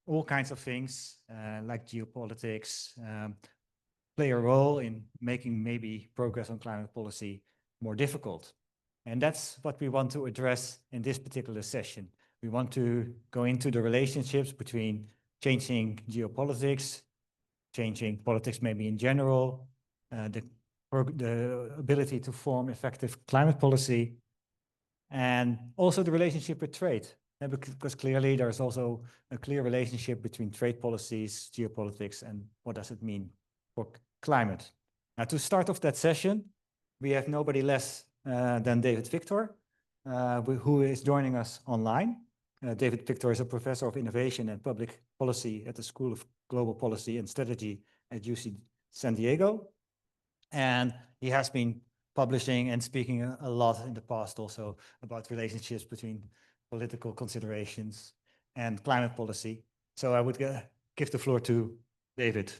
all kinds of things like geopolitics play a role in making maybe progress on climate policy more difficult. And that's what we want to address in this particular session. We want to go into the relationships between changing geopolitics, changing politics maybe in general, the ability to form effective climate policy, and also the relationship with trade. Because clearly there's also a clear relationship between trade policies, geopolitics, and what does it mean for climate. Now, to start off that session, we have nobody less than David Victor, who is joining us online. David Victor is a professor of innovation and public policy at the School of Global Policy and Strategy at UC San Diego. And he has been publishing and speaking a lot in the past also about relationships between political considerations and climate policy. So I would give the floor to David.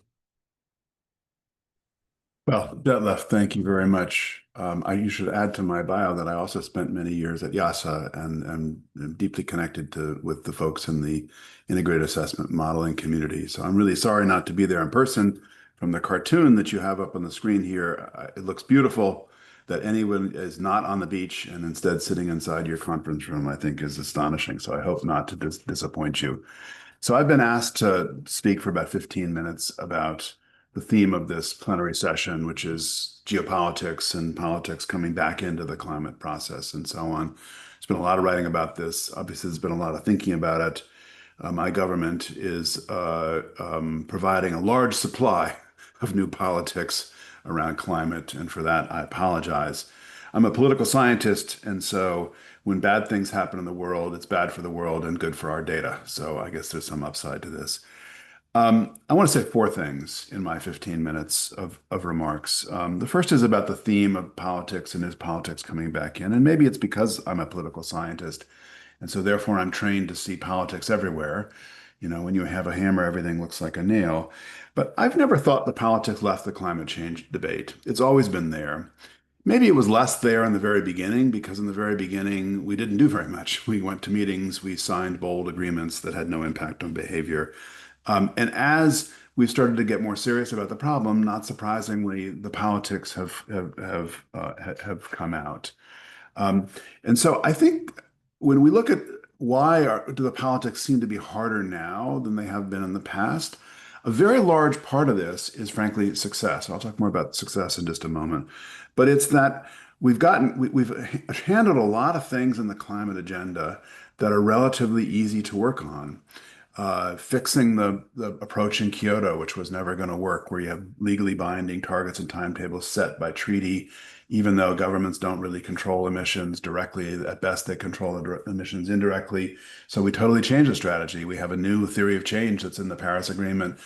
Well, Detlef, thank you very much. You should add to my bio that I also spent many years at YASA and am deeply connected with the folks in the integrated assessment modeling community. So I'm really sorry not to be there in person. From the cartoon that you have up on the screen here, it looks beautiful. That anyone is not on the beach and instead sitting inside your conference room, I think is astonishing. So I hope not to disappoint you. So I've been asked to speak for about 15 minutes about the theme of this plenary session, which is geopolitics and politics coming back into the climate process and so on. There's been a lot of writing about this. Obviously, there's been a lot of thinking about it. My government is providing a large supply of new politics around climate, and for that, I apologize. I'm a political scientist, and so when bad things happen in the world, it's bad for the world and good for our data. So I guess there's some upside to this. I want to say four things in my 15 minutes of remarks. The first is about the theme of politics and is politics coming back in? And maybe it's because I'm a political scientist, and so therefore I'm trained to see politics everywhere. You know, when you have a hammer, everything looks like a nail. But I've never thought the politics left the climate change debate. It's always been there. Maybe it was less there in the very beginning, because in the very beginning, we didn't do very much. We went to meetings, we signed bold agreements that had no impact on behavior. And as we've started to get more serious about the problem, not surprisingly, the politics have come out. And so I think when we look at why do the politics seem to be harder now than they have been in the past, a very large part of this is frankly success. I'll talk more about success in just a moment. But it's that we've handled a lot of things in the climate agenda that are relatively easy to work on. Fixing the approach in Kyoto, which was never going to work, where you have legally binding targets and timetables set by treaty, even though governments don't really control emissions directly. At best, they control emissions indirectly. So we totally changed the strategy. We have a new theory of change that's in the Paris Agreement,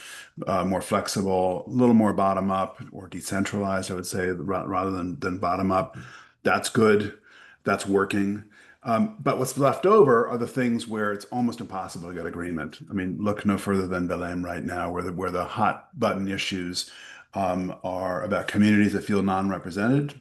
more flexible, a little more bottom up or decentralized, I would say, rather than bottom up. That's good. That's working. But what's left over are the things where it's almost impossible to get agreement. I mean, look no further than Belém right now, where the hot button issues are about communities that feel non-represented,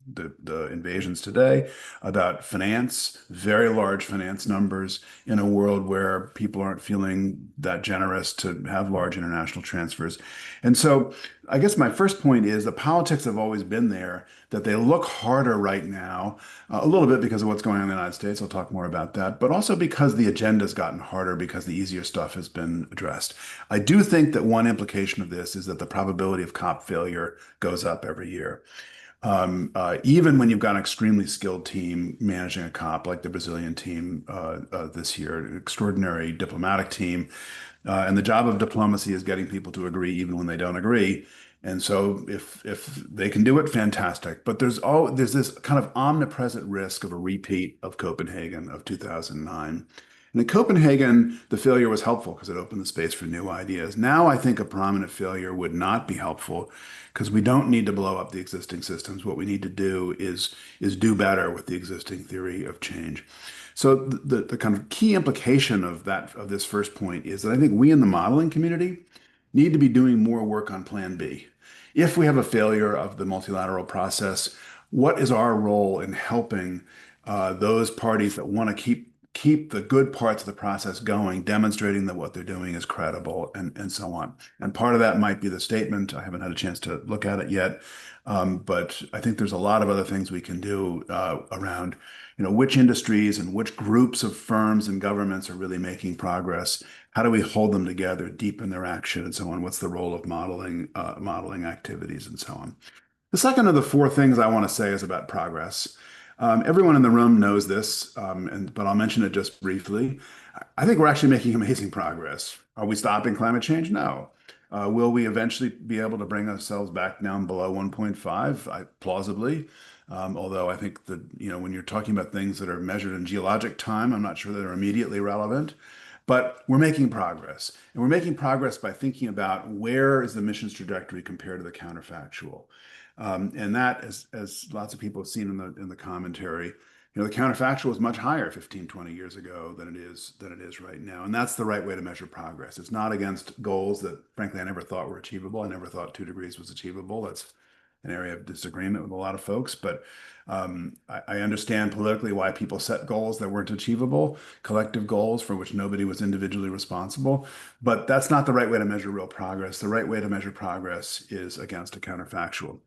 the invasions today, about finance, very large finance numbers in a world where people aren't feeling that generous to have large international transfers. And so I guess my first point is the politics have always been there, that they look harder right now, a little bit because of what's going on in the United States. I'll talk more about that, but also because the agenda's gotten harder because the easier stuff has been addressed. I do think that one implication of this is that the probability of COP failure goes up every year. Even when you've got an extremely skilled team managing a COP, like the Brazilian team this year, an extraordinary diplomatic team, and the job of diplomacy is getting people to agree even when they don't agree. And so if they can do it, fantastic. But there's this kind of omnipresent risk of a repeat of Copenhagen of 2009. And in Copenhagen, the failure was helpful because it opened the space for new ideas. Now I think a prominent failure would not be helpful, because we don't need to blow up the existing systems. What we need to do is do better with the existing theory of change. So the kind of key implication of this first point is that I think we in the modeling community need to be doing more work on Plan B. If we have a failure of the multilateral process, what is our role in helping those parties that want to keep the good parts of the process going, demonstrating that what they're doing is credible and so on. And part of that might be the statement. I haven't had a chance to look at it yet. But I think there's a lot of other things we can do around, which industries and which groups of firms and governments are really making progress. How do we hold them together, deepen their action, and so on? What's the role of modeling activities and so on? The second of the four things I want to say is about progress. Everyone in the room knows this, but I'll mention it just briefly. I think we're actually making amazing progress. Are we stopping climate change? No. Will we eventually be able to bring ourselves back down below 1.5? Plausibly. Although I think that, when you're talking about things that are measured in geologic time, I'm not sure that are immediately relevant. But we're making progress. And we're making progress by thinking about where is the mission's trajectory compared to the counterfactual. And that, as lots of people have seen in the commentary, the counterfactual is much higher 15, 20 years ago than it is right now. And that's the right way to measure progress. It's not against goals that, frankly, I never thought were achievable. I never thought 2 degrees was achievable. That's an area of disagreement with a lot of folks. But I understand politically why people set goals that weren't achievable, collective goals for which nobody was individually responsible. But that's not the right way to measure real progress. The right way to measure progress is against a counterfactual.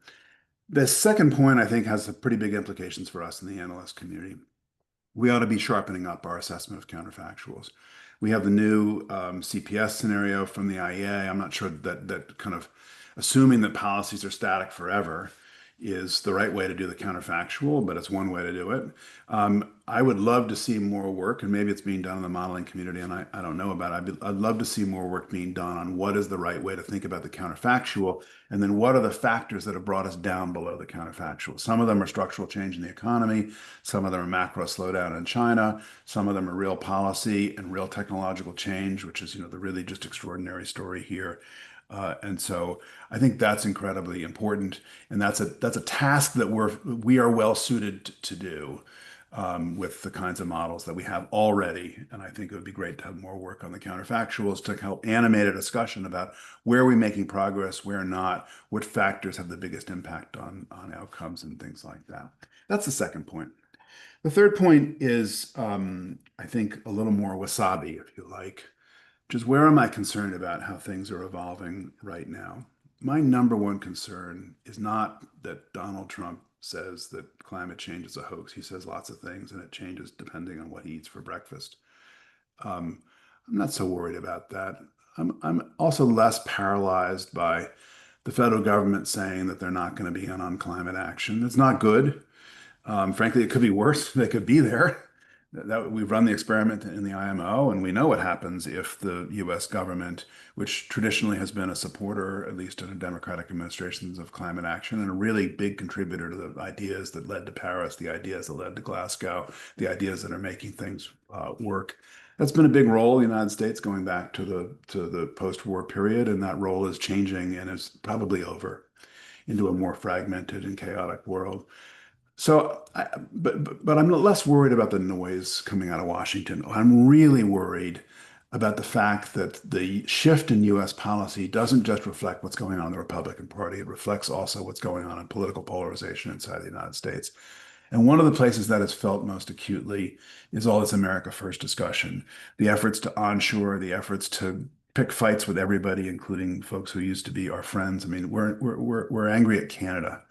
The second point, I think, has some pretty big implications for us in the analyst community. We ought to be sharpening up our assessment of counterfactuals. We have the new CPS scenario from the IEA. I'm not sure that kind of assuming that policies are static forever is the right way to do the counterfactual, but it's one way to do it. I would love to see more work, and maybe it's being done in the modeling community, and I don't know about it. I'd love to see more work being done on what is the right way to think about the counterfactual, and then what are the factors that have brought us down below the counterfactual. Some of them are structural change in the economy. Some of them are macro slowdown in China. Some of them are real policy and real technological change, which is, the really just extraordinary story here. And so I think that's incredibly important, and that's a task that we are well suited to do with the kinds of models that we have already. And I think it would be great to have more work on the counterfactuals to help animate a discussion about where are we making progress, where not, what factors have the biggest impact on outcomes and things like that. That's the second point. The third point is, I think, a little more wasabi, if you like. Just where am I concerned about how things are evolving right now? My number one concern is not that Donald Trump says that climate change is a hoax. He says lots of things and it changes depending on what he eats for breakfast. I'm not so worried about that. I'm also less paralyzed by the federal government saying that they're not going to be in on climate action. It's not good. Frankly, it could be worse. They could be there. We've run the experiment in the IMO, and we know what happens if the U.S. government, which traditionally has been a supporter, at least in Democratic administrations, of climate action, and a really big contributor to the ideas that led to Paris, the ideas that led to Glasgow, the ideas that are making things work. That's been a big role in the United States going back to the post-war period, and that role is changing and is probably over into a more fragmented and chaotic world. So, but I'm less worried about the noise coming out of Washington. I'm really worried about the fact that the shift in U.S. policy doesn't just reflect what's going on in the Republican Party. It reflects also what's going on in political polarization inside the United States. And one of the places that is felt most acutely is all this America First discussion, the efforts to onshore, the efforts to pick fights with everybody, including folks who used to be our friends. I mean, we're angry at Canada.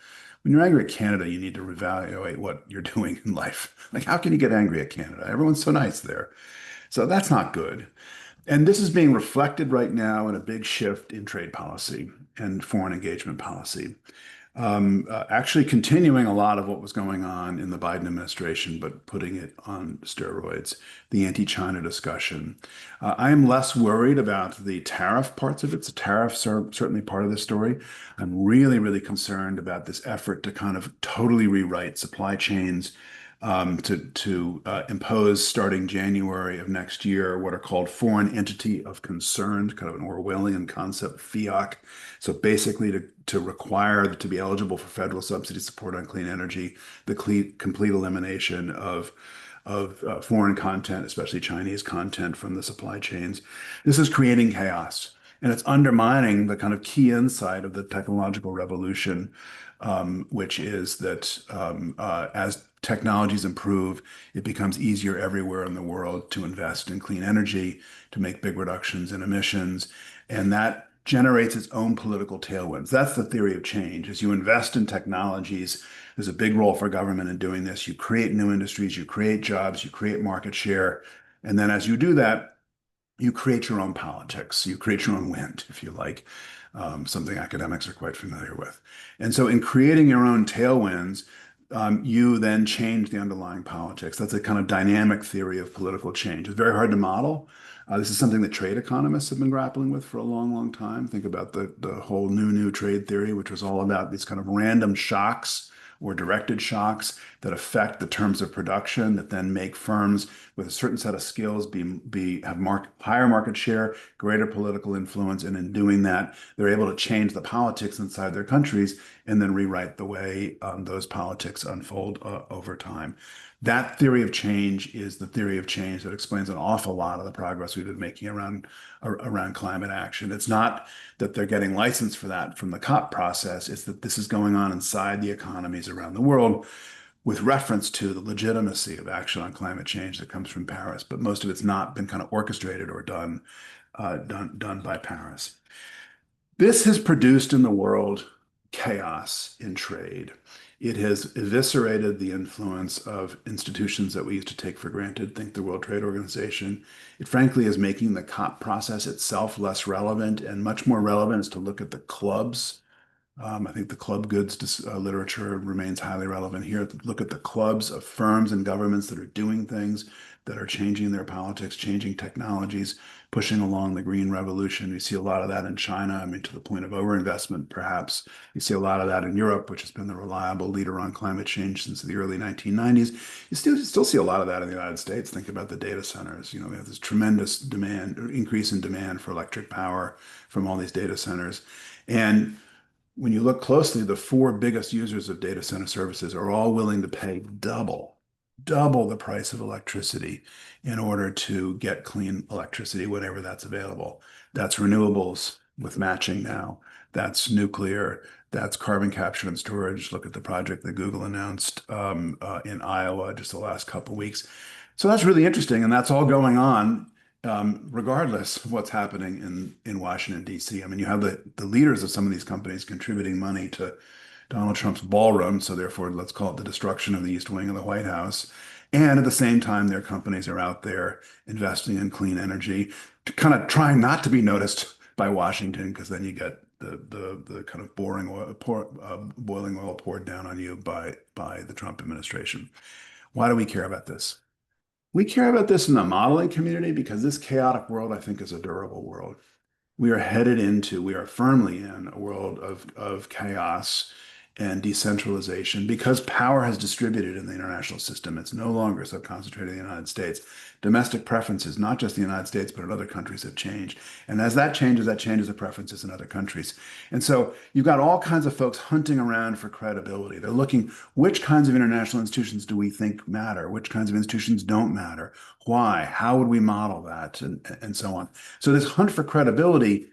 When you're angry at Canada, you need to reevaluate what you're doing in life. Like, how can you get angry at Canada? Everyone's so nice there. So that's not good. And this is being reflected right now in a big shift in trade policy and foreign engagement policy. Actually continuing a lot of what was going on in the Biden administration, but putting it on steroids, the anti-China discussion. I am less worried about the tariff parts of it. The tariffs are certainly part of the story. I'm really, really concerned about this effort to kind of totally rewrite supply chains, to impose starting January of next year what are called foreign entity of concern, kind of an Orwellian concept, FEOC. So basically to require to be eligible for federal subsidy support on clean energy, the complete elimination of foreign content, especially Chinese content from the supply chains. This is creating chaos, and it's undermining the kind of key insight of the technological revolution, which is that as technologies improve, it becomes easier everywhere in the world to invest in clean energy, to make big reductions in emissions, and that generates its own political tailwinds. That's the theory of change. As you invest in technologies, there's a big role for government in doing this. You create new industries, you create jobs, you create market share, and then as you do that, you create your own politics. You create your own wind, if you like, something academics are quite familiar with. And so in creating your own tailwinds, you then change the underlying politics. That's a kind of dynamic theory of political change. It's very hard to model. This is something that trade economists have been grappling with for a long, long time. Think about the whole new trade theory, which was all about these kind of random shocks or directed shocks that affect the terms of production that then make firms with a certain set of skills have higher market share, greater political influence, and in doing that, they're able to change the politics inside their countries and then rewrite the way those politics unfold over time. That theory of change is the theory of change that explains an awful lot of the progress we've been making around climate action. It's not that they're getting license for that from the COP process. It's that this is going on inside the economies around the world with reference to the legitimacy of action on climate change that comes from Paris. But most of it's not been kind of orchestrated or done by Paris. This has produced in the world chaos in trade. It has eviscerated the influence of institutions that we used to take for granted, think the World Trade Organization. It frankly is making the COP process itself less relevant, and much more relevant is to look at the clubs. I think the club goods literature remains highly relevant here. Look at the clubs of firms and governments that are doing things, that are changing their politics, changing technologies, pushing along the green revolution. You see a lot of that in China, I mean, to the point of overinvestment, perhaps. You see a lot of that in Europe, which has been the reliable leader on climate change since the early 1990s. You still see a lot of that in the United States. Think about the data centers. We have this tremendous increase in demand for electric power from all these data centers. And when you look closely, the four biggest users of data center services are all willing to pay double the price of electricity in order to get clean electricity whenever that's available. That's renewables with matching now. That's nuclear. That's carbon capture and storage. Look at the project that Google announced in Iowa just the last couple of weeks. So that's really interesting, and that's all going on regardless of what's happening in Washington, D.C. I mean, you have the leaders of some of these companies contributing money to Donald Trump's ballroom, so therefore, let's call it the destruction of the East Wing of the White House. And at the same time, their companies are out there investing in clean energy, kind of trying not to be noticed by Washington, because then you get the kind of boiling oil poured down on you by the Trump administration. Why do we care about this? We care about this in the modeling community because this chaotic world, I think, is a durable world. We are firmly in a world of chaos and decentralization because power has distributed in the international system. It's no longer so concentrated in the United States. Domestic preferences, not just the United States, but in other countries have changed. And as that changes the preferences in other countries. And so you've got all kinds of folks hunting around for credibility. They're looking, which kinds of international institutions do we think matter? Which kinds of institutions don't matter? Why? How would we model that? And so on. So this hunt for credibility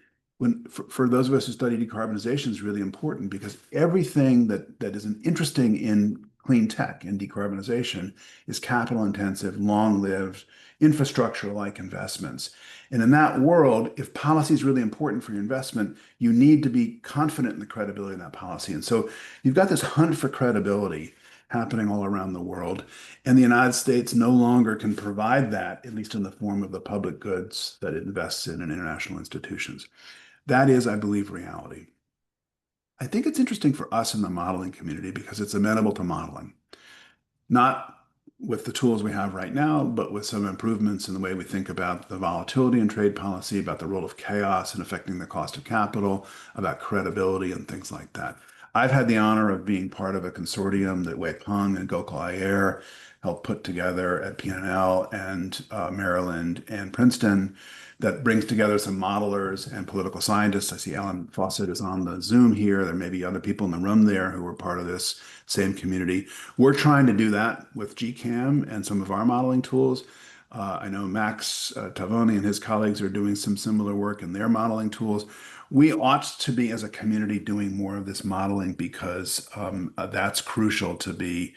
for those of us who study decarbonization is really important because everything that is interesting in clean tech and decarbonization is capital intensive, long-lived, infrastructure-like investments. And in that world, if policy is really important for your investment, you need to be confident in the credibility of that policy. And so you've got this hunt for credibility happening all around the world. And the United States no longer can provide that, at least in the form of the public goods that it invests in international institutions. That is, I believe, reality. I think it's interesting for us in the modeling community because it's amenable to modeling. Not with the tools we have right now, but with some improvements in the way we think about the volatility in trade policy, about the role of chaos in affecting the cost of capital, about credibility and things like that. I've had the honor of being part of a consortium that Wei Peng and Gokul Iyer helped put together at PNL and Maryland and Princeton that brings together some modelers and political scientists. I see Alan Fawcett is on the Zoom here. There may be other people in the room there who are part of this same community. We're trying to do that with GCAM and some of our modeling tools. I know Max Tavoni and his colleagues are doing some similar work in their modeling tools. We ought to be, as a community, doing more of this modeling because that's crucial to be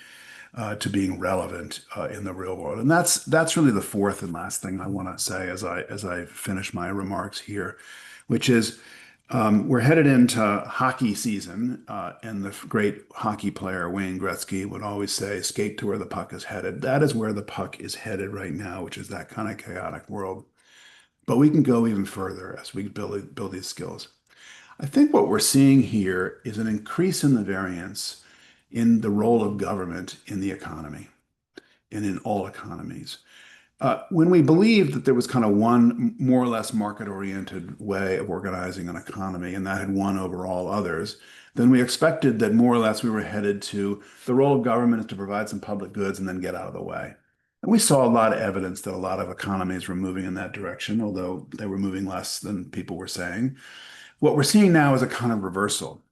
to being relevant in the real world. And that's really the fourth and last thing I want to say as I finish my remarks here, which is we're headed into hockey season, and the great hockey player Wayne Gretzky would always say, "Skate to where the puck is headed." That is where the puck is headed right now, which is that kind of chaotic world. But we can go even further as we build these skills. I think what we're seeing here is an increase in the variance in the role of government in the economy and in all economies. When we believed that there was kind of one more or less market-oriented way of organizing an economy, and that had won over all others, then we expected that more or less we were headed to the role of government is to provide some public goods and then get out of the way. And we saw a lot of evidence that a lot of economies were moving in that direction, although they were moving less than people were saying. What we're seeing now is a kind of reversal.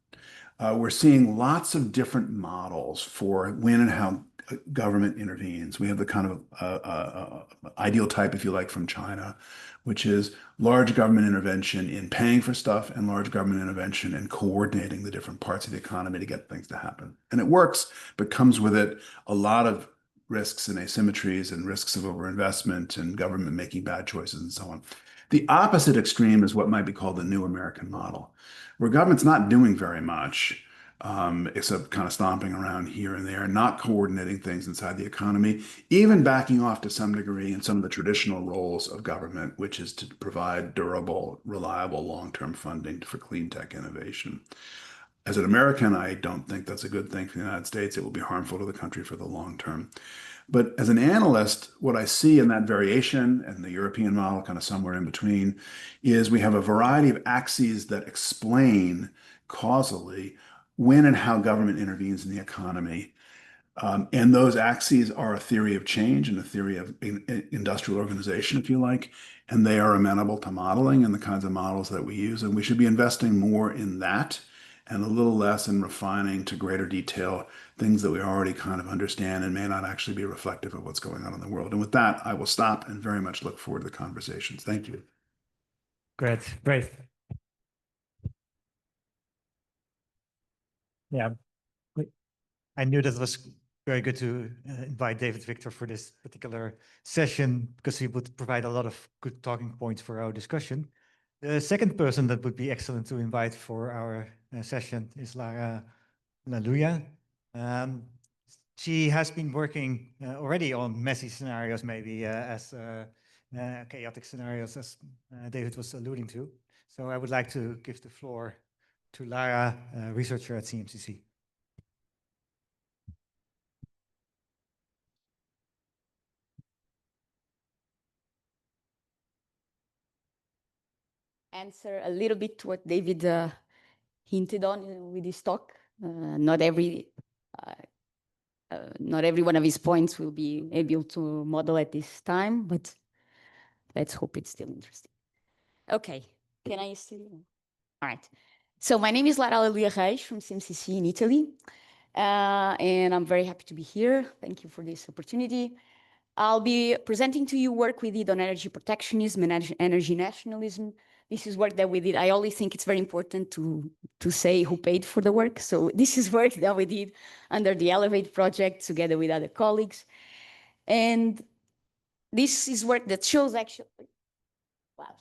We're seeing lots of different models for when and how government intervenes. We have the kind of ideal type, if you like, from China, which is large government intervention in paying for stuff and large government intervention in coordinating the different parts of the economy to get things to happen. And it works, but comes with it a lot of risks and asymmetries and risks of overinvestment and government making bad choices and so on. The opposite extreme is what might be called the new American model, where government's not doing very much, except kind of stomping around here and there, not coordinating things inside the economy, even backing off to some degree in some of the traditional roles of government, which is to provide durable, reliable, long-term funding for clean tech innovation. As an American, I don't think that's a good thing for the United States. It will be harmful to the country for the long term. But as an analyst, what I see in that variation and the European model, kind of somewhere in between, is we have a variety of axes that explain causally when and how government intervenes in the economy. And those axes are a theory of change and a theory of industrial organization, if you like, and they are amenable to modeling and the kinds of models that we use. And we should be investing more in that and a little less in refining to greater detail things that we already kind of understand and may not actually be reflective of what's going on in the world. And with that, I will stop and very much look forward to the conversations. Thank you. Great, great. Yeah, I knew that was very good to invite David Victor for this particular session because he would provide a lot of good talking points for our discussion. The second person that would be excellent to invite for our session is Lara Aleluia. She has been working already on messy scenarios, maybe as chaotic scenarios, as David was alluding to. So I would like to give the floor to Lara, researcher at CMCC. Answer a little bit what David hinted on with his talk. Not every one of his points will be able to model at this time, but let's hope it's still interesting. Okay, can I still? All right. So my name is Lara Reis from CMCC in Italy, and I'm very happy to be here. Thank you for this opportunity. I'll be presenting to you work we did on energy protectionism and energy nationalism. This is work that we did. I always think it's very important to say who paid for the work. So this is work that we did under the Elevate project together with other colleagues. And this is work that shows actually, wow,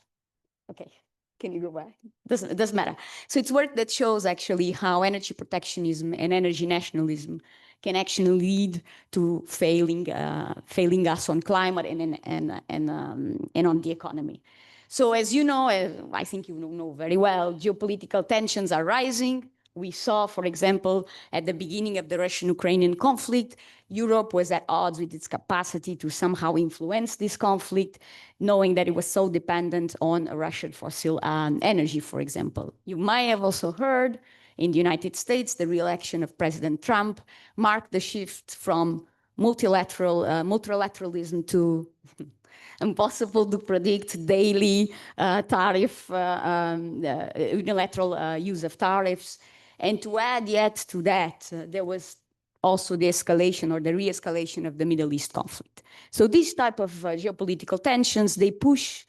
okay, can you go back? It doesn't matter. So it's work that shows actually how energy protectionism and energy nationalism can actually lead to failing us on climate and on the economy. So as you know, I think you know very well, geopolitical tensions are rising. We saw, for example, at the beginning of the Russian-Ukrainian conflict, Europe was at odds with its capacity to somehow influence this conflict, knowing that it was so dependent on Russian fossil energy, for example. You might have also heard in the United States, the re-election of President Trump marked the shift from multilateralism to impossible to predict daily tariff, unilateral use of tariffs. And to add yet to that, there was also the escalation or the re-escalation of the Middle East conflict. So these type of geopolitical tensions, they push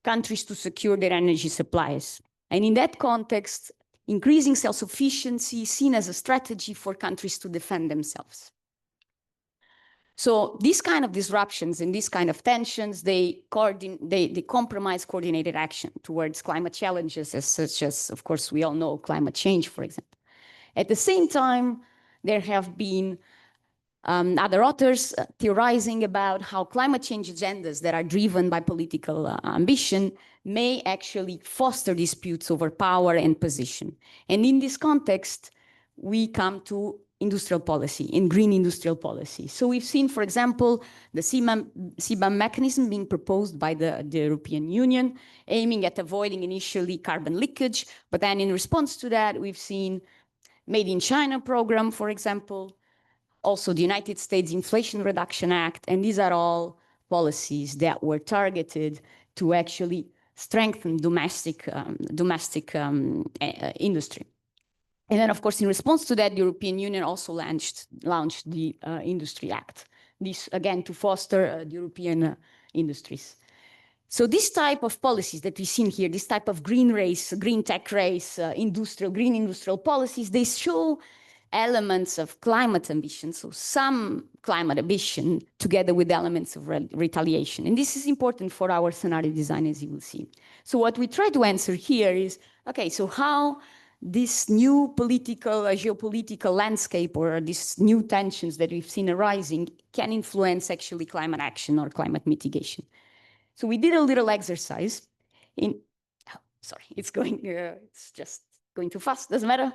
countries to secure their energy supplies. And in that context, increasing self-sufficiency is seen as a strategy for countries to defend themselves. So these kind of disruptions and these kind of tensions, they compromise coordinated action towards climate challenges, such as, of course, we all know climate change, for example. At the same time, there have been other authors theorizing about how climate change agendas that are driven by political ambition may actually foster disputes over power and position. And in this context, we come to industrial policy, in green industrial policy. So we've seen, for example, the CBAM mechanism being proposed by the European Union, aiming at avoiding initially carbon leakage. But then in response to that, we've seen Made in China program, for example, also the United States Inflation Reduction Act. And these are all policies that were targeted to actually strengthen domestic industry. And then, of course, in response to that, the European Union also launched the Industry Act. This, again, to foster the European industries. So this type of policies that we've seen here, this type of green race, green tech race, green industrial policies, they show elements of climate ambition, so some climate ambition together with elements of retaliation. And this is important for our scenario design, as you will see. So what we try to answer here is, okay, so how this new geopolitical landscape or these new tensions that we've seen arising can influence actually climate action or climate mitigation. So we did a little exercise it's just going too fast, doesn't matter,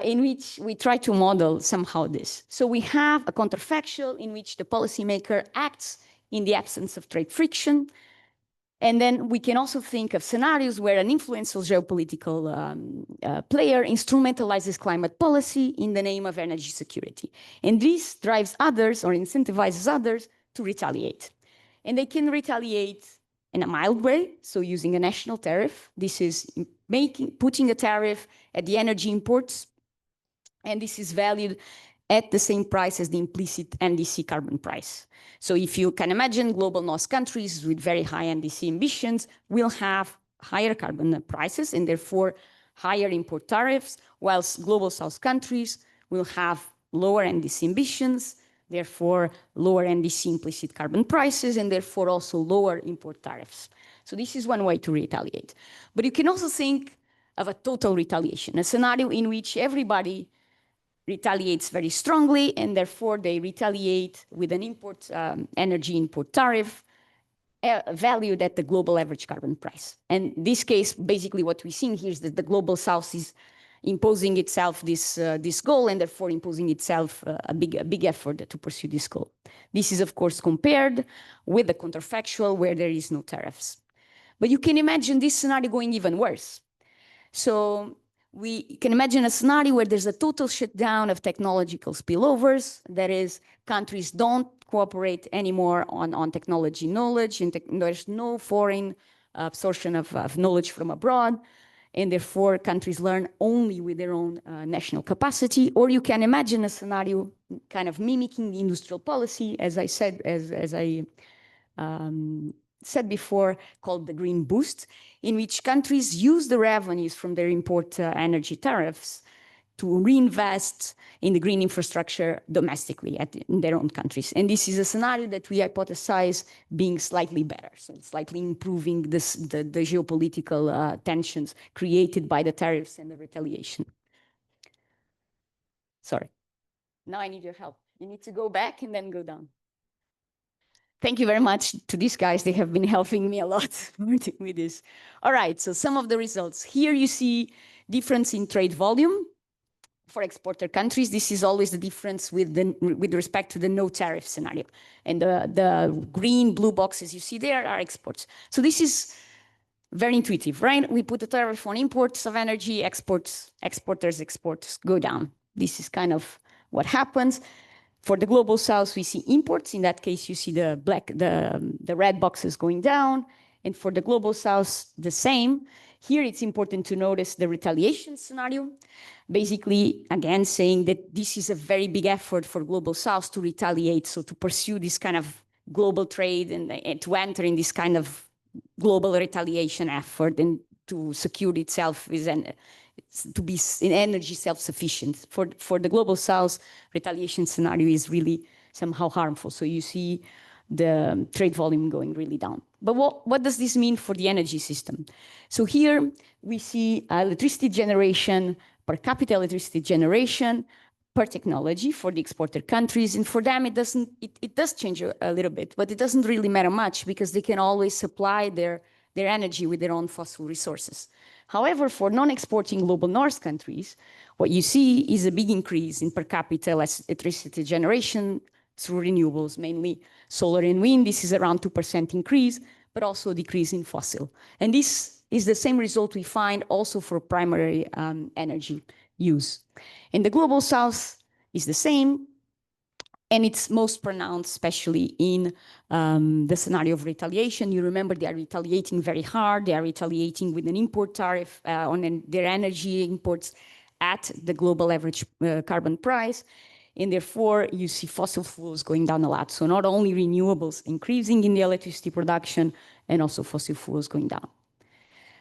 in which we try to model somehow this. So we have a counterfactual in which the policymaker acts in the absence of trade friction. And then we can also think of scenarios where an influential geopolitical player instrumentalizes climate policy in the name of energy security. And this drives others or incentivizes others to retaliate. And they can retaliate in a mild way, so using a national tariff. This is putting a tariff at the energy imports, and this is valued at the same price as the implicit NDC carbon price. So if you can imagine, global north countries with very high NDC emissions will have higher carbon prices and therefore higher import tariffs, whilst global south countries will have lower NDC emissions, therefore lower NDC implicit carbon prices, and therefore also lower import tariffs. So this is one way to retaliate. But you can also think of a total retaliation, a scenario in which everybody retaliates very strongly, and therefore they retaliate with an energy import tariff valued at the global average carbon price. And in this case, basically what we're seeing here is that the global south is imposing itself this goal, and therefore imposing itself a big effort to pursue this goal. This is, of course, compared with the counterfactual where there is no tariffs. But you can imagine this scenario going even worse. So we can imagine a scenario where there's a total shutdown of technological spillovers. That is, countries don't cooperate anymore on technology knowledge, and there's no foreign absorption of knowledge from abroad. And therefore, countries learn only with their own national capacity. Or you can imagine a scenario kind of mimicking the industrial policy, as I said, said before, called the green boost, in which countries use the revenues from their import energy tariffs to reinvest in the green infrastructure domestically in their own countries. And this is a scenario that we hypothesize being slightly better, so slightly improving the geopolitical tensions created by the tariffs and the retaliation. Sorry. Now I need your help. You need to go back and then go down. Thank you very much to these guys. They have been helping me a lot with this. All right, so some of the results. Here you see difference in trade volume for exporter countries. This is always the difference with respect to the no tariff scenario. And the green, blue boxes you see there are exports. So this is very intuitive, right? We put a tariff on imports of energy, exporters go down. This is kind of what happens. For the global south, we see imports. In that case, you see the red boxes going down. And for the global south, the same. Here, it's important to notice the retaliation scenario. Basically, again, saying that this is a very big effort for global south to retaliate, so to pursue this kind of global trade and to enter in this kind of global retaliation effort and to secure itself to be in energy self-sufficient. For the global south, retaliation scenario is really somehow harmful. So you see the trade volume going really down. But what does this mean for the energy system? So here we see electricity generation, per capita electricity generation, per technology for the exporter countries. And for them, it does change a little bit, but it doesn't really matter much because they can always supply their energy with their own fossil resources. However, for non-exporting global north countries, what you see is a big increase in per capita electricity generation through renewables, mainly solar and wind. This is around 2% increase, but also a decrease in fossil. And this is the same result we find also for primary energy use. In the global south is the same, and it's most pronounced, especially in the scenario of retaliation. You remember they are retaliating very hard. They are retaliating with an import tariff on their energy imports at the global average carbon price. And therefore, you see fossil fuels going down a lot. So not only renewables increasing in the electricity production, and also fossil fuels going down.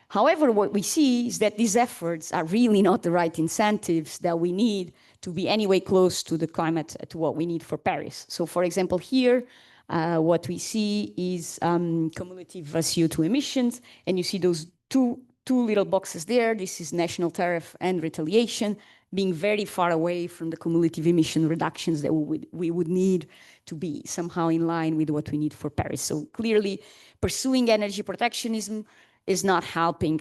However, what we see is that these efforts are really not the right incentives that we need to be anyway close to the climate, to what we need for Paris. So for example, here, what we see is cumulative CO2 emissions, and you see those two little boxes there. This is national tariff and retaliation, being very far away from the cumulative emission reductions that we would need to be somehow in line with what we need for Paris. So clearly, pursuing energy protectionism is not helping,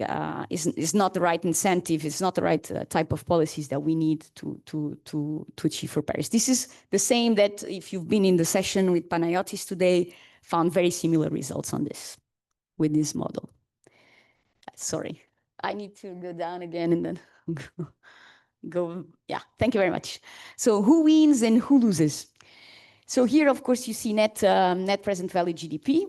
is not the right incentive, it's not the right type of policies that we need to achieve for Paris. This is the same that if you've been in the session with Panayotis today, found very similar results on this, with this model. Sorry, I need to go down again and then go, yeah, thank you very much. So who wins and who loses? So here, of course, you see net present value GDP,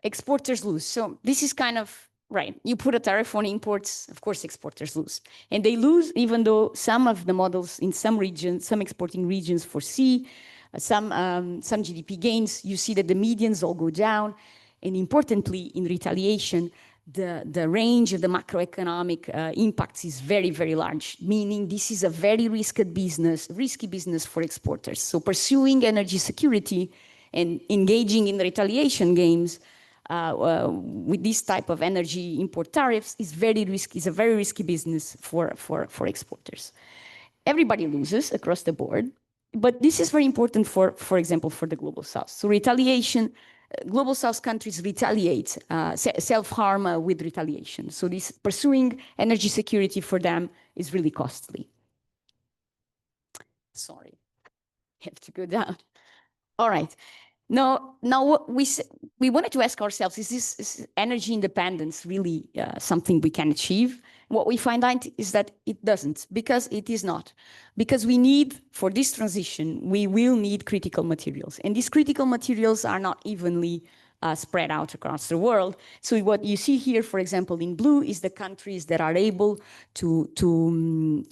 exporters lose. So this is kind of, right, you put a tariff on imports, of course, exporters lose. And they lose even though some of the models in some regions, some exporting regions foresee some GDP gains. You see that the medians all go down. And importantly, in retaliation, the range of the macroeconomic impacts is very, very large, meaning this is a very risky business for exporters. So pursuing energy security and engaging in retaliation games with this type of energy import tariffs is very risky, is a very risky business for exporters. Everybody loses across the board, but this is very important for example, for the global south. So retaliation, global south countries retaliate, self-harm with retaliation. So this pursuing energy security for them is really costly. Sorry, I have to go down. All right. Now what we wanted to ask ourselves, is energy independence really something we can achieve? What we find out is that it doesn't, because it is not. Because we need, for this transition, we will need critical materials. And these critical materials are not evenly spread out across the world. So what you see here, for example, in blue, is the countries that are able to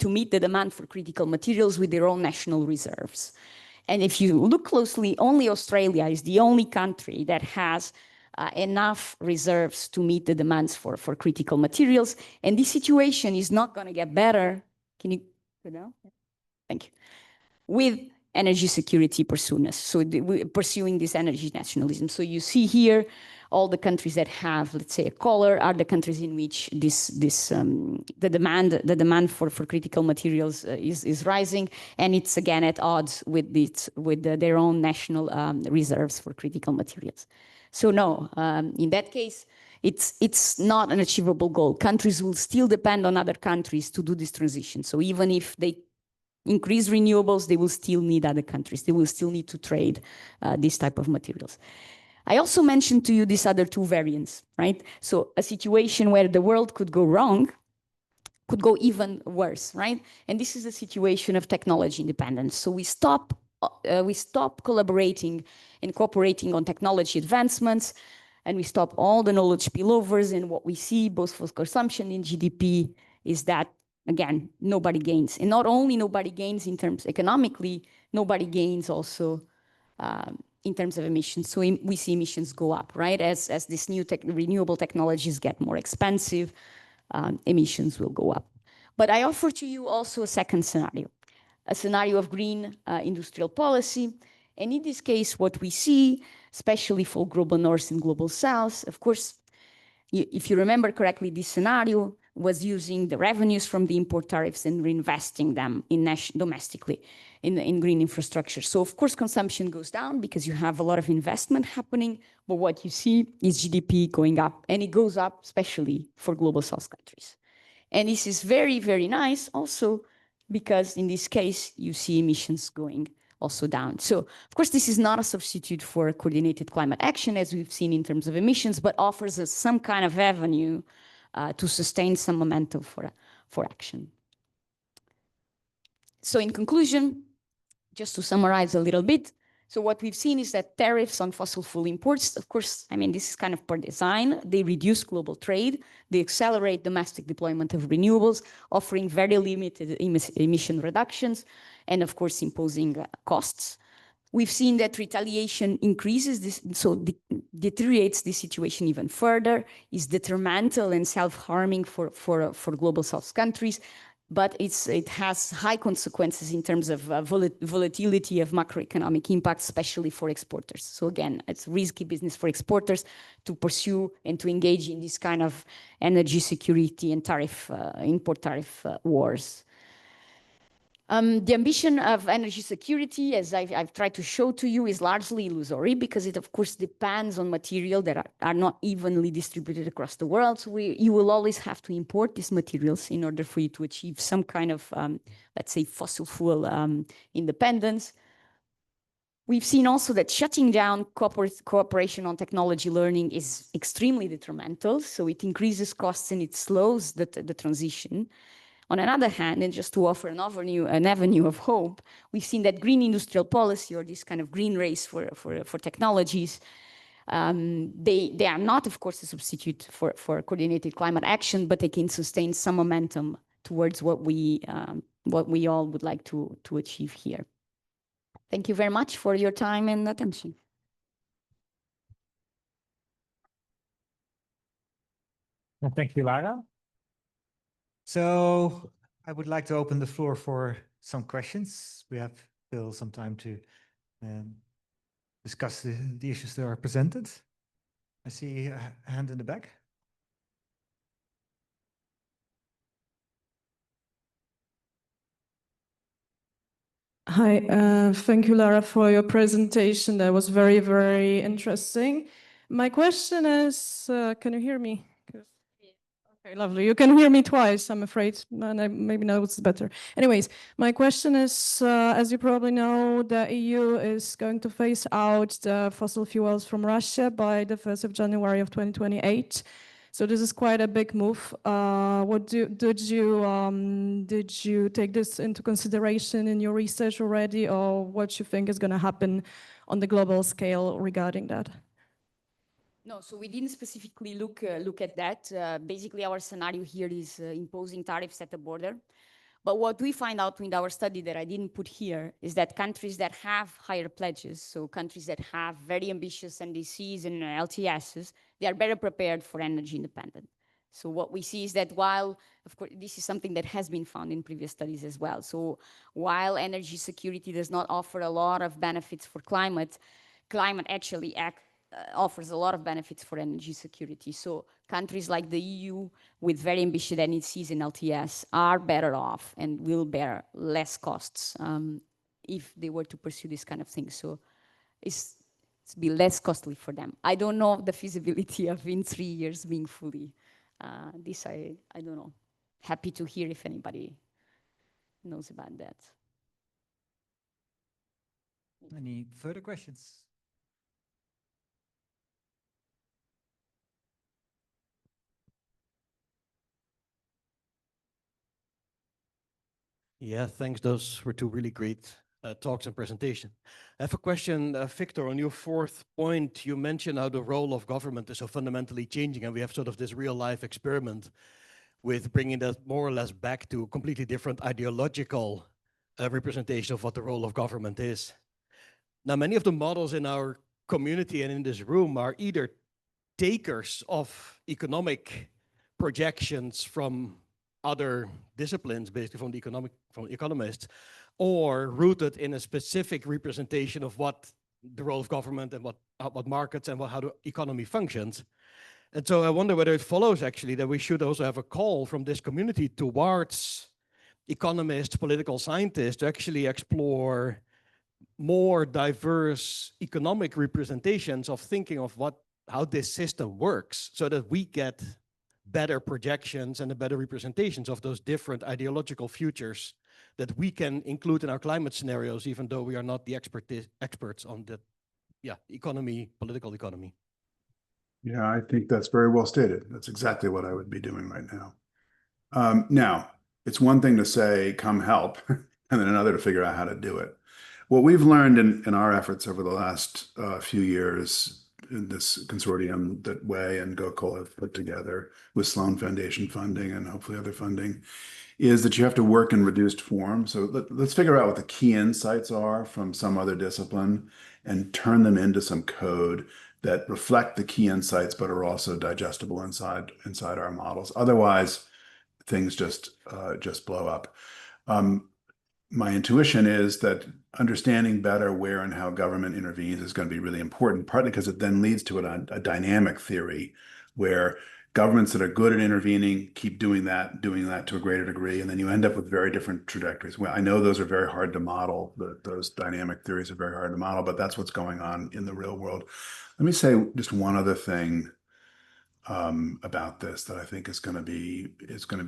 meet the demand for critical materials with their own national reserves. And if you look closely, only Australia is the only country that has enough reserves to meet the demands for critical materials. And this situation is not going to get better. Can you go down? Thank you. With energy security pursuing this energy nationalism. So you see here, all the countries that have, let's say, a color are the countries in which the demand for critical materials is rising, and it's again at odds with their own national reserves for critical materials. So no, in that case, it's not an achievable goal. Countries will still depend on other countries to do this transition. So even if they increase renewables, they will still need other countries. They will still need to trade these type of materials. I also mentioned to you these other two variants, right? So a situation where the world could go wrong, could go even worse, right? And this is a situation of technology independence. So we stop collaborating and cooperating on technology advancements, and we stop all the knowledge spillovers. And what we see, both for consumption and GDP, is that, again, nobody gains. And not only nobody gains in terms economically, nobody gains also in terms of emissions. So we see emissions go up, right? As these new renewable technologies get more expensive, emissions will go up. But I offer to you also a second scenario, a scenario of green industrial policy. And in this case, what we see, especially for global north and global south, of course, if you remember correctly, this scenario was using the revenues from the import tariffs and reinvesting them in domestically in green infrastructure. So of course, consumption goes down because you have a lot of investment happening, but what you see is GDP going up, and it goes up especially for global south countries. And this is very, very nice also because in this case, you see emissions going also down. So of course, this is not a substitute for coordinated climate action as we've seen in terms of emissions, but offers us some kind of avenue to sustain some momentum for action. So in conclusion, just to summarize a little bit, so what we've seen is that tariffs on fossil fuel imports, of course, I mean, this is kind of per design. They reduce global trade. They accelerate domestic deployment of renewables, offering very limited emission reductions, and of course, imposing costs. We've seen that retaliation increases this, so deteriorates the situation even further, is detrimental and self-harming for global south countries, but it has high consequences in terms of volatility of macroeconomic impact, especially for exporters. So again, it's risky business for exporters to pursue and to engage in this kind of energy security and import tariff wars. The ambition of energy security, as I've tried to show to you, is largely illusory because it, of course, depends on material that are not evenly distributed across the world. So you will always have to import these materials in order for you to achieve some kind of, let's say, fossil fuel independence. We've seen also that shutting down cooperation on technology learning is extremely detrimental. So it increases costs and it slows the transition. On another hand, and just to offer an avenue of hope, we've seen that green industrial policy, or this kind of green race for technologies, they are not, of course, a substitute for coordinated climate action, but they can sustain some momentum towards what we all would like to achieve here. Thank you very much for your time and attention. Well, thank you, Lara. So I would like to open the floor for some questions. We have still some time to discuss the issues that are presented. I see a hand in the back. Hi, thank you, Lara, for your presentation. That was very, very interesting. My question is, can you hear me? Okay, lovely. You can hear me twice, I'm afraid, and maybe now it's better. Anyways, my question is, as you probably know, the EU is going to phase out the fossil fuels from Russia by the 1st of January of 2028. So this is quite a big move. Did you take this into consideration in your research already, or what you think is going to happen on the global scale regarding that? No, so we didn't specifically look at that. Basically, our scenario here is imposing tariffs at the border. But what we find out in our study that I didn't put here is that countries that have higher pledges, so countries that have very ambitious NDCs and LTSs, they are better prepared for energy independence. So what we see is that while, of course, this is something that has been found in previous studies as well. So while energy security does not offer a lot of benefits for climate actually offers a lot of benefits for energy security. So countries like the EU with very ambitious NECs and LTS are better off and will bear less costs if they were to pursue this kind of thing. So it's be less costly for them. I don't know the feasibility of in 3 years being fully. This I don't know. Happy to hear if anybody knows about that. Any further questions? Yeah, thanks. Those were two really great talks and presentation. I have a question, Victor, on your fourth point. You mentioned how the role of government is so fundamentally changing, and we have sort of this real life experiment with bringing that more or less back to a completely different ideological representation of what the role of government is. Now, many of the models in our community and in this room are either takers of economic projections from other disciplines, basically from economists, or rooted in a specific representation of what the role of government and what markets and how the economy functions. And so I wonder whether it follows actually that we should also have a call from this community towards economists, political scientists to actually explore more diverse economic representations of thinking of how this system works, so that we get better projections and better representations of those different ideological futures that we can include in our climate scenarios, even though we are not the experts on the economy, political economy. Yeah, I think that's very well stated. That's exactly what I would be doing right now. Now, it's one thing to say, come help, and then another to figure out how to do it. What we've learned in our efforts over the last few years in this consortium that Way and GoCol have put together with Sloan Foundation funding and hopefully other funding is that you have to work in reduced form. So let's figure out what the key insights are from some other discipline and turn them into some code that reflect the key insights, but are also digestible inside our models. Otherwise, things just blow up. My intuition is that understanding better where and how government intervenes is going to be really important, partly because it then leads to a dynamic theory where governments that are good at intervening keep doing that to a greater degree, and then you end up with very different trajectories. Well, I know those are very hard to model, those dynamic theories are very hard to model, but that's what's going on in the real world. Let me say just one other thing about this that I think is going to be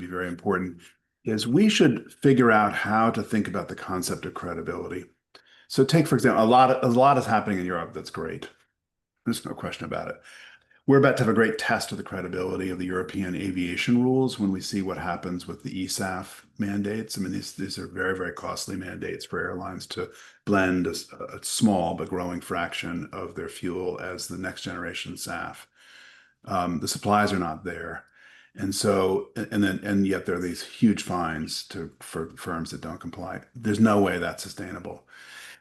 very important, is we should figure out how to think about the concept of credibility. So take, for example, a lot is happening in Europe that's great. There's no question about it. We're about to have a great test of the credibility of the European aviation rules when we see what happens with the ESAF mandates. I mean, these are very, very costly mandates for airlines to blend a small but growing fraction of their fuel as the next generation SAF. The supplies are not there. And so, and yet there are these huge fines for firms that don't comply. There's no way that's sustainable.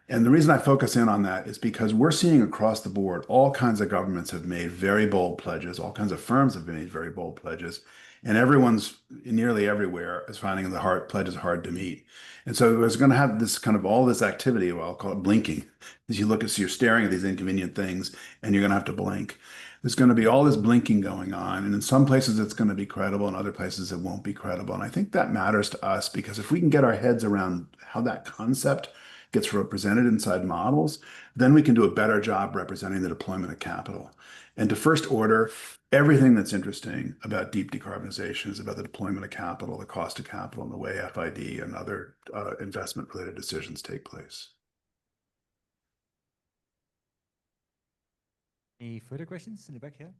And the reason I focus in on that is because we're seeing across the board, all kinds of governments have made very bold pledges, all kinds of firms have made very bold pledges, and everyone's nearly everywhere is finding the pledges hard to meet. And so it's going to have this kind of all this activity, well, I'll call it blinking, as you look, so you're staring at these inconvenient things and you're going to have to blink. There's going to be all this blinking going on. And in some places it's going to be credible, in other places it won't be credible. And I think that matters to us because if we can get our heads around how that concept gets represented inside models, then we can do a better job representing the deployment of capital. And to first order, everything that's interesting about deep decarbonization is about the deployment of capital, the cost of capital, and the way FID and other investment-related decisions take place. Any further questions in the back here?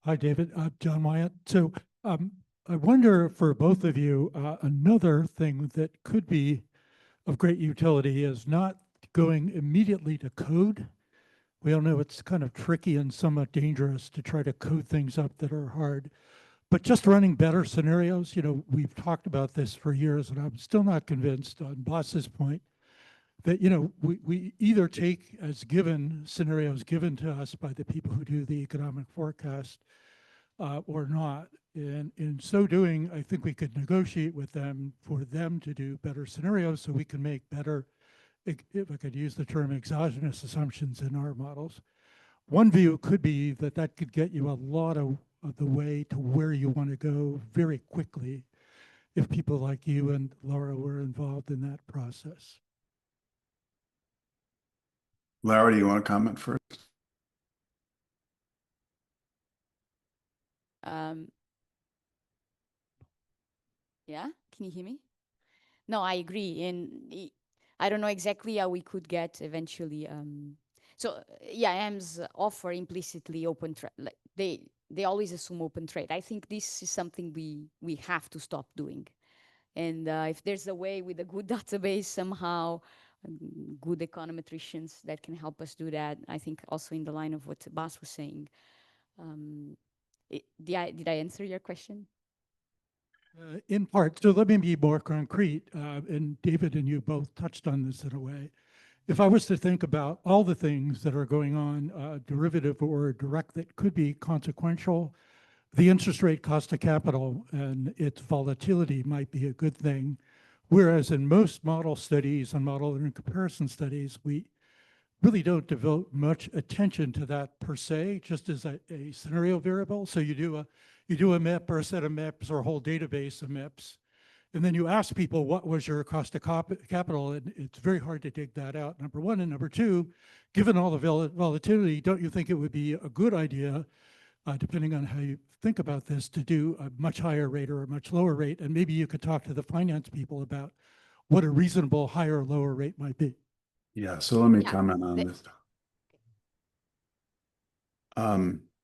Hi, David. John Wyatt. So I wonder for both of you, another thing that could be of great utility is not going immediately to code. We all know it's kind of tricky and somewhat dangerous to try to code things up that are hard, but just running better scenarios. You know, we've talked about this for years and I'm still not convinced on Boss's point that, you know, we either take as given scenarios given to us by the people who do the economic forecast or not. And in so doing, I think we could negotiate with them for them to do better scenarios so we can make better, if I could use the term, exogenous assumptions in our models. One view could be that that could get you a lot of the way to where you want to go very quickly if people like you and Lara were involved in that process. Lara, do you want to comment first? Yeah, can you hear me? No, I agree. And I don't know exactly how we could get eventually. So yeah, EMs offer implicitly open trade. Like they always assume open trade. I think this is something we have to stop doing. And if there's a way with a good database somehow, good econometricians that can help us do that, I think also in the line of what Bas was saying. Did I answer your question? In part, so let me be more concrete, and David and you both touched on this in a way. If I was to think about all the things that are going on, derivative or direct, that could be consequential, the interest rate cost of capital and its volatility might be a good thing. Whereas in most model studies and model and comparison studies, we really don't devote much attention to that per se, just as a scenario variable. So you do a MIP or a set of MIPs or a whole database of MIPs, and then you ask people what was your cost of capital, and it's very hard to dig that out, number one. And number two, given all the volatility, don't you think it would be a good idea, depending on how you think about this, to do a much higher rate or a much lower rate? And maybe you could talk to the finance people about what a reasonable higher or lower rate might be. Yeah, so let me Yeah, comment on that- this.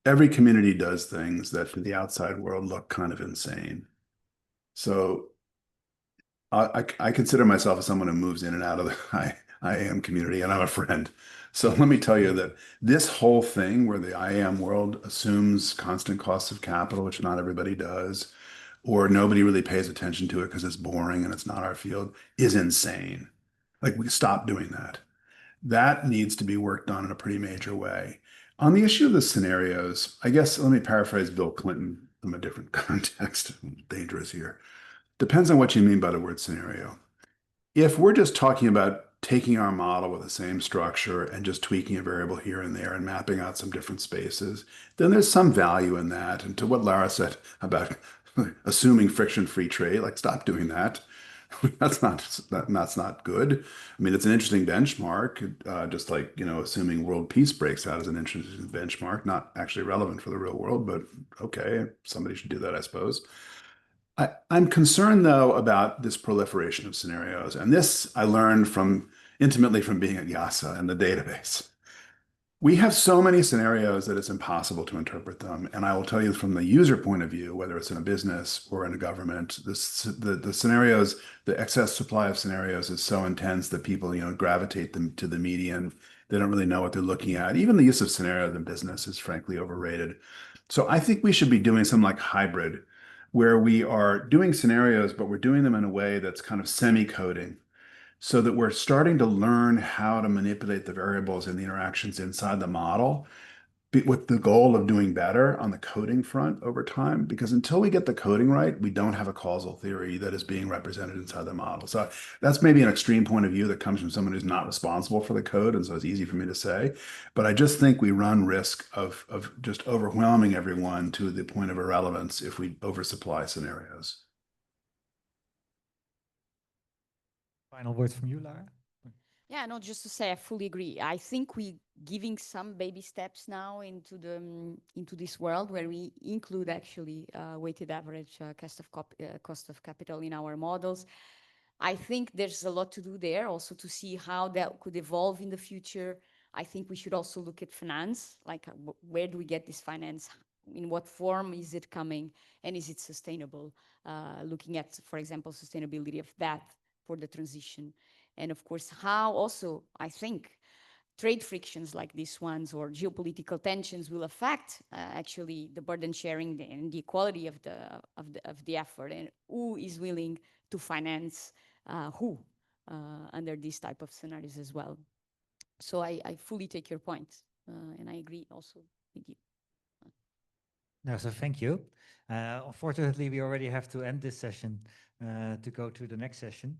Every community does things that to the outside world look kind of insane. So I consider myself as someone who moves in and out of the IAM community, and I'm a friend. So let me tell you that this whole thing where the IAM world assumes constant costs of capital, which not everybody does, or nobody really pays attention to it because it's boring and it's not our field, is insane. Like, we stop doing that. That needs to be worked on in a pretty major way. On the issue of the scenarios, I guess let me paraphrase Bill Clinton from a different context. Dangerous here. Depends on what you mean by the word scenario. If we're just talking about taking our model with the same structure and just tweaking a variable here and there and mapping out some different spaces, then there's some value in that. And to what Lara said about assuming friction-free trade, like, stop doing that. That's not good. I mean, it's an interesting benchmark, just like, assuming world peace breaks out is an interesting benchmark, not actually relevant for the real world, but okay, somebody should do that, I suppose. I'm concerned, though, about this proliferation of scenarios. And this I learned intimately from being at YASA and the database. We have so many scenarios that it's impossible to interpret them. And I will tell you from the user point of view, whether it's in a business or in a government, the scenarios, the excess supply of scenarios is so intense that people, gravitate them to the median. They don't really know what they're looking at. Even the use of scenarios in business is frankly overrated. So I think we should be doing some like hybrid, where we are doing scenarios, but we're doing them in a way that's kind of semi-coding, so that we're starting to learn how to manipulate the variables and the interactions inside the model, with the goal of doing better on the coding front over time. Because until we get the coding right, we don't have a causal theory that is being represented inside the model. So that's maybe an extreme point of view that comes from someone who's not responsible for the code, and so it's easy for me to say. But I just think we run risk of just overwhelming everyone to the point of irrelevance if we oversupply scenarios. Final words from you, Lara? Yeah, no, just to say, I fully agree. I think we giving some baby steps now into this world where we include actually weighted average cost of capital in our models. I think there's a lot to do there, also to see how that could evolve in the future. I think we should also look at finance, like where do we get this finance? In what form is it coming? And is it sustainable? Looking at, for example, sustainability of that for the transition. And of course, how also, I think, trade frictions like these ones or geopolitical tensions will affect actually the burden sharing and the equality of the effort, and who is willing to finance who under these type of scenarios as well. So I fully take your point, and I agree also with you. No, so thank you. Unfortunately, we already have to end this session to go to the next session.